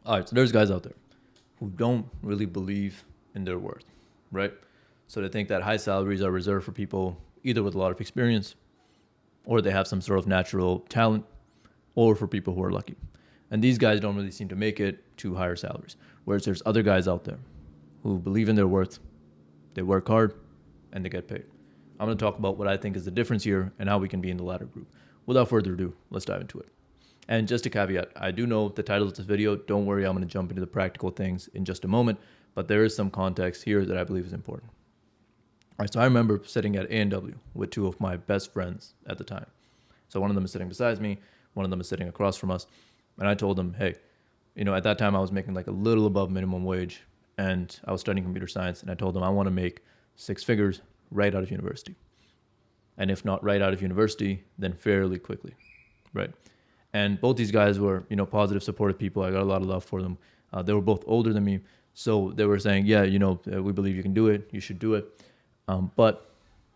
All right, so there's guys out there who don't really believe in their worth, right? So they think that high salaries are reserved for people either with a lot of experience or they have some sort of natural talent or for people who are lucky. And these guys don't really seem to make it to higher salaries. Whereas there's other guys out there who believe in their worth, they work hard, and they get paid. I'm going to talk about what I think is the difference here and how we can be in the latter group. Without further ado, let's dive into it. And just a caveat, I do know the title of this video. Don't worry, I'm going to jump into the practical things in just a moment, but there is some context here that I believe is important. All right, so I remember sitting at A&W with two of my best friends at the time. So one of them is sitting beside me, one of them is sitting across from us, and I told them, hey, at that time I was making like a little above minimum wage, and I was studying computer science, and I told them I want to make six figures right out of university. And if not right out of university, then fairly quickly, right? And both these guys were, positive, supportive people. I got a lot of love for them. They were both older than me. So they were saying, yeah, we believe you can do it. You should do it. But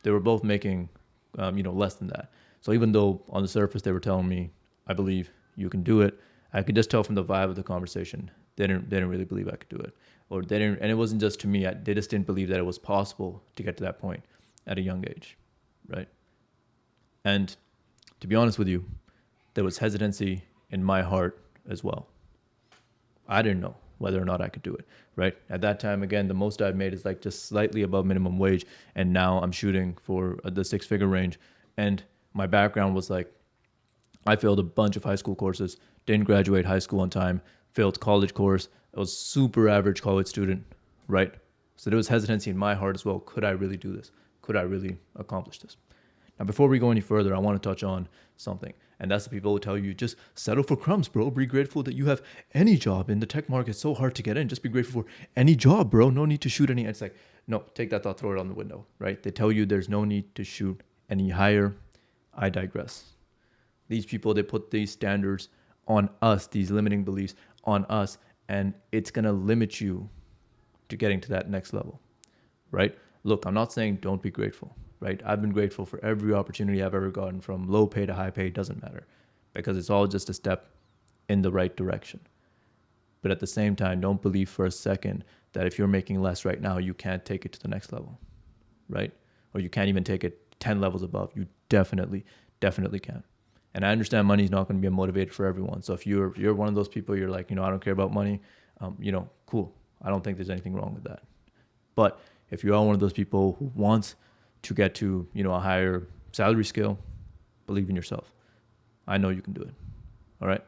they were both making, less than that. So even though on the surface they were telling me, I believe you can do it, I could just tell from the vibe of the conversation, they didn't really believe I could do it. Or they didn't, and it wasn't just to me, they just didn't believe that it was possible to get to that point at a young age, right? And to be honest with you, there was hesitancy in my heart as well. I didn't know whether or not I could do it, right? At that time, again, the most I've made is like just slightly above minimum wage. And now I'm shooting for the six-figure range. And my background was like, I failed a bunch of high school courses, didn't graduate high school on time, failed college course. I was super average college student, right? So there was hesitancy in my heart as well. Could I really do this? Could I really accomplish this? Now, before we go any further, I want to touch on something. And that's the people who tell you, just settle for crumbs, bro. Be grateful that you have any job in the tech market. It's so hard to get in. Just be grateful for any job, bro. No need to shoot any. It's like, no, take that thought, throw it on the window, right? They tell you there's no need to shoot any higher. I digress. These people, they put these standards on us, these limiting beliefs on us, and it's going to limit you to getting to that next level, right? Look, I'm not saying don't be grateful, right? I've been grateful for every opportunity I've ever gotten, from low pay to high pay, doesn't matter, because it's all just a step in the right direction. But at the same time, don't believe for a second that if you're making less right now, you can't take it to the next level, right? Or you can't even take it 10 levels above. You definitely can. And I understand money is not going to be a motivator for everyone. So if you're one of those people, you're like, I don't care about money, cool. I don't think there's anything wrong with that. But if you are one of those people who wants to get to, a higher salary scale, believe in yourself. I know you can do it. All right.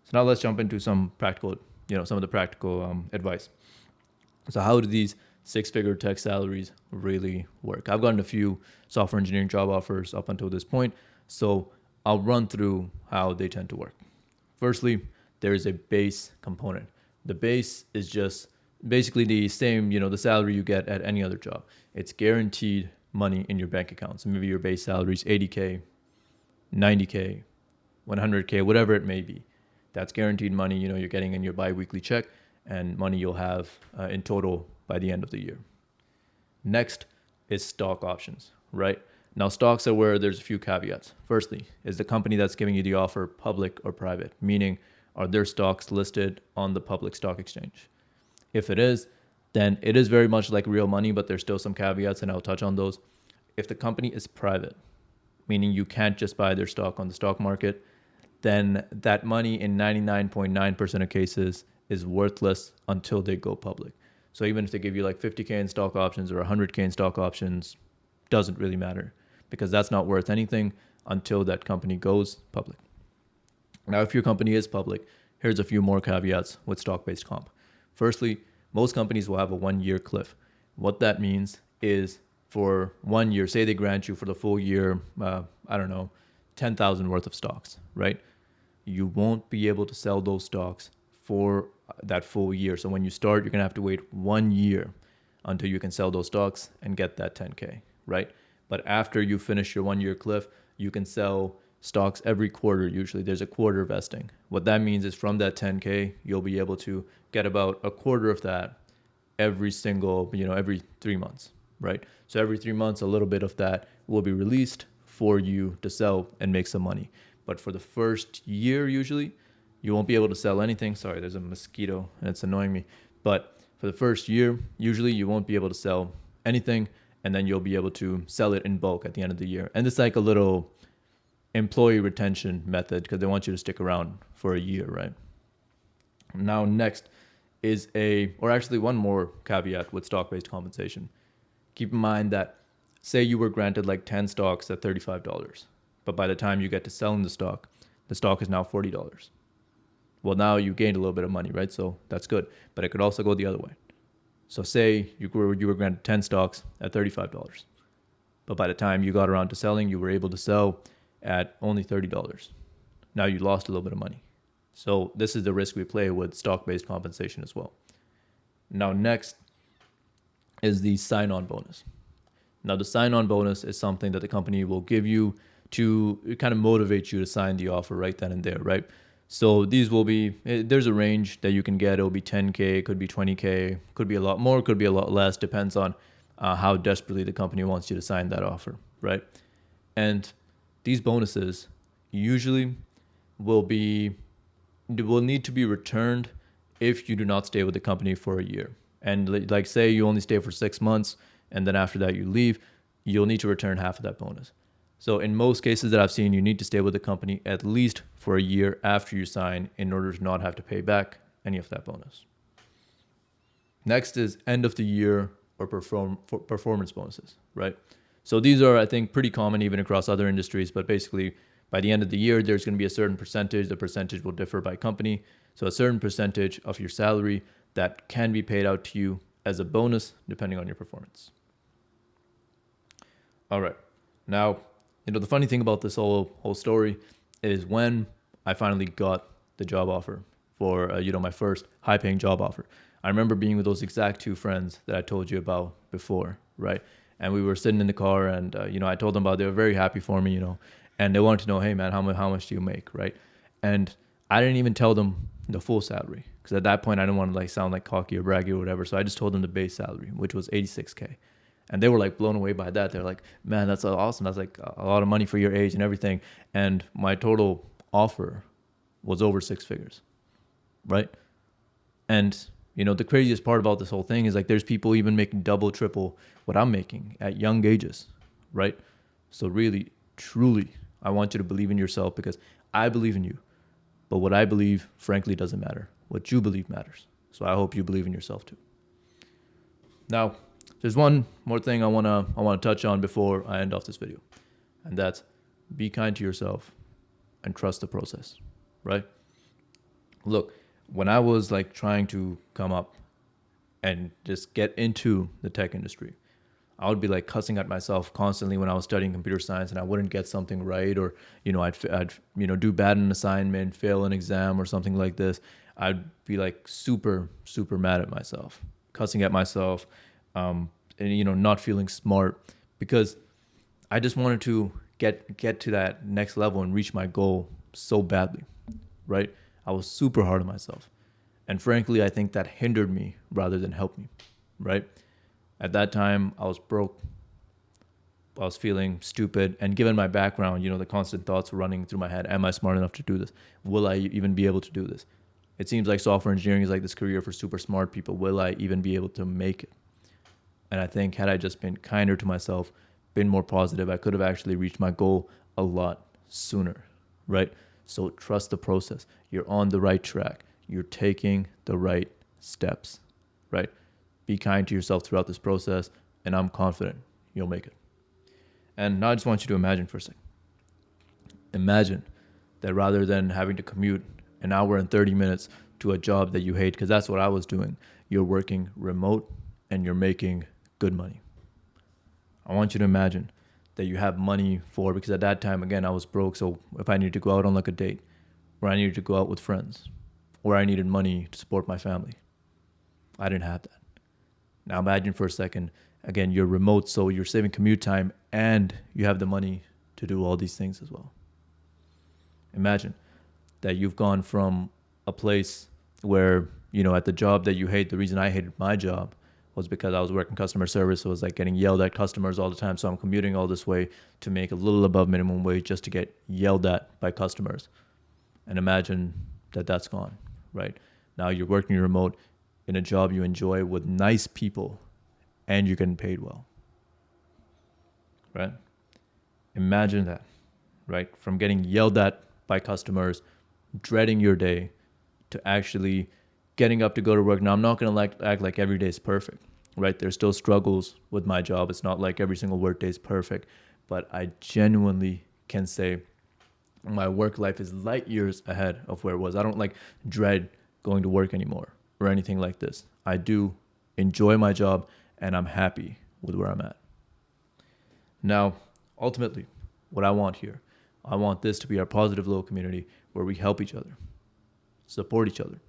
So now let's jump into some practical, some of the practical advice. So how do these six-figure tech salaries really work? I've gotten a few software engineering job offers up until this point. So I'll run through how they tend to work. Firstly, there is a base component. The base is just basically the same, the salary you get at any other job. It's guaranteed money in your bank account. So maybe your base salary is 80K, 90K, 100K, whatever it may be. That's guaranteed money, you're getting in your bi-weekly check, and money you'll have in total by the end of the year. Next is stock options, right? Now, stocks are where there's a few caveats. Firstly, is the company that's giving you the offer public or private? Meaning, are their stocks listed on the public stock exchange? If it is, then it is very much like real money, but there's still some caveats, and I'll touch on those. If the company is private, meaning you can't just buy their stock on the stock market, then that money in 99.9% of cases is worthless until they go public. So even if they give you like 50K in stock options or 100K in stock options, doesn't really matter, because that's not worth anything until that company goes public. Now, if your company is public, here's a few more caveats with stock-based comp. Firstly, most companies will have a 1-year cliff. What that means is for 1 year, say they grant you for the full year, 10,000 worth of stocks, right? You won't be able to sell those stocks for that full year. So when you start, you're going to have to wait 1 year until you can sell those stocks and get that 10K, right? But after you finish your 1 year cliff, you can sell stocks every quarter. Usually there's a quarter vesting. What that means is from that 10K, you'll be able to get about a quarter of that every 3 months, right? So every 3 months, a little bit of that will be released for you to sell and make some money. But for the first year, usually, You won't be able to sell anything. Sorry, there's a mosquito and it's annoying me. But for the first year, usually you won't be able to sell anything, and then you'll be able to sell it in bulk at the end of the year. And it's like a little employee retention method because they want you to stick around for a year, right? Now, next is or actually one more caveat with stock-based compensation. Keep in mind that say you were granted like 10 stocks at $35, but by the time you get to selling the stock is now $40. Well, now you gained a little bit of money, right? So that's good, but it could also go the other way. So say you were granted 10 stocks at $35, but by the time you got around to selling, you were able to sell at only $30. Now you lost a little bit of money. So this is the risk we play with stock-based compensation as well. Now, next is the sign-on bonus. Now, the sign-on bonus is something that the company will give you to kind of motivate you to sign the offer right then and there, right? So these will be, there's a range that you can get. It'll be 10K, could be 20K, could be a lot more, could be a lot less, depends on how desperately the company wants you to sign that offer, right? And these bonuses usually will need to be returned if you do not stay with the company for a year. And like say you only stay for 6 months and then after that you leave, you'll need to return half of that bonus. So in most cases that I've seen, you need to stay with the company at least for a year after you sign in order to not have to pay back any of that bonus. Next is end of the year or performance bonuses, right? So these are, I think, pretty common even across other industries, but basically by the end of the year, there's going to be a certain percentage. The percentage will differ by company. So a certain percentage of your salary that can be paid out to you as a bonus depending on your performance. All right. Now, the funny thing about this whole story is when I finally got the job offer for, my first high-paying job offer. I remember being with those exact two friends that I told you about before, right? And we were sitting in the car and, I told them they were very happy for me, and they wanted to know, hey man, how much do you make, right? And I didn't even tell them the full salary because at that point I didn't want to sound like cocky or braggy or whatever. So I just told them the base salary, which was 86K. And they were blown away by that. They're like, man, that's awesome. That's a lot of money for your age and everything. And my total offer was over 6 figures, right? And, the craziest part about this whole thing is there's people even making double, triple what I'm making at young ages, right? So really, truly, I want you to believe in yourself because I believe in you. But what I believe, frankly, doesn't matter. What you believe matters. So I hope you believe in yourself too. Now, there's one more thing I wanna touch on before I end off this video, and that's be kind to yourself and trust the process, right? Look, when I was trying to come up and just get into the tech industry, I would be cussing at myself constantly when I was studying computer science and I wouldn't get something right, or I'd do bad in an assignment, fail an exam or something like this. I'd be super mad at myself, cussing at myself. And not feeling smart because I just wanted to get to that next level and reach my goal so badly, right? I was super hard on myself. And frankly, I think that hindered me rather than helped me, right? At that time, I was broke. I was feeling stupid. And given my background, the constant thoughts were running through my head. Am I smart enough to do this? Will I even be able to do this? It seems like software engineering is this career for super smart people. Will I even be able to make it? And I think had I just been kinder to myself, been more positive, I could have actually reached my goal a lot sooner, right? So trust the process. You're on the right track. You're taking the right steps, right? Be kind to yourself throughout this process, and I'm confident you'll make it. And now I just want you to imagine for a second. Imagine that rather than having to commute an hour and 30 minutes to a job that you hate, because that's what I was doing, you're working remote and you're making good money. I want you to imagine that you have money because at that time, again, I was broke. So if I needed to go out on a date, or I needed to go out with friends, or I needed money to support my family, I didn't have that. Now imagine for a second, again, you're remote, so you're saving commute time and you have the money to do all these things as well. Imagine that you've gone from a place where, at the job that you hate, the reason I hated my job was because I was working customer service. So it was getting yelled at customers all the time. So I'm commuting all this way to make a little above minimum wage just to get yelled at by customers. And imagine that's gone, right? Now you're working remote in a job you enjoy with nice people and you're getting paid well, right? Imagine that, right? From getting yelled at by customers, dreading your day, to actually getting up to go to work. Now, I'm not going to act like every day is perfect, right? There's still struggles with my job. It's not like every single work day is perfect, but I genuinely can say my work life is light years ahead of where it was. I don't like dread going to work anymore or anything like this. I do enjoy my job and I'm happy with where I'm at. Now, ultimately, what I want here, I want this to be our positive little community where we help each other, support each other,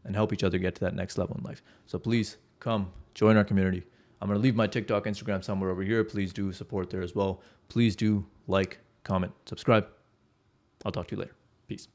and help each other get to that next level in life. So please come join our community. I'm going to leave my TikTok, Instagram somewhere over here. Please do support there as well. Please do like, comment, subscribe. I'll talk to you later. Peace.